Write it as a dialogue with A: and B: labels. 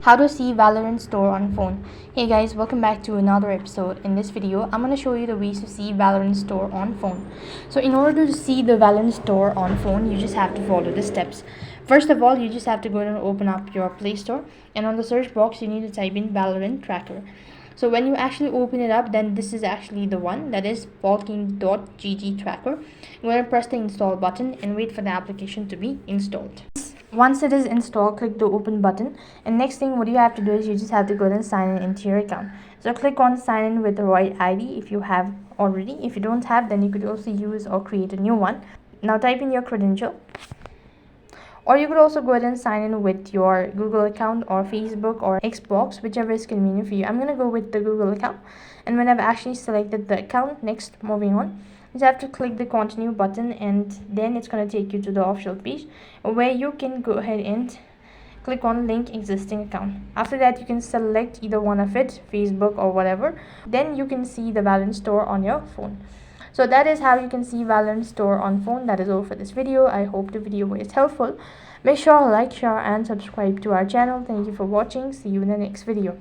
A: How to see Valorant store on phone. Hey guys, welcome back to another episode. In this video I'm going to show you the ways to see Valorant store on phone. So in order to see the Valorant store on phone, you just have to follow the steps. First of all, you just have to go and open up your Play Store, and on the search box you need to type in Valorant tracker. So when you actually open it up, then this is actually the one, that is Valorant.gg tracker. You're going to press the install button and wait for the application to be installed. Once it is installed, click the open button, and next thing what you have to do is you just have to go and sign in into your account. So click on sign in with the right ID if you have already. If you don't have, then you could also use or create a new one. Now type in your credential, or you could also go ahead and sign in with your Google account or Facebook or Xbox, whichever is convenient for you. I'm gonna go with the Google account, and when I've actually selected the account, next moving on, you just have to click the continue button, and then it's going to take you to the official page where you can go ahead and click on link existing account. After that, you can select either one of it, Facebook or whatever. Then you can see the Valorant store on your phone. So that is how you can see Valorant store on phone. That is all for this video. I hope the video was helpful. Make sure to like, share and subscribe to our channel. Thank you for watching. See you in the next video.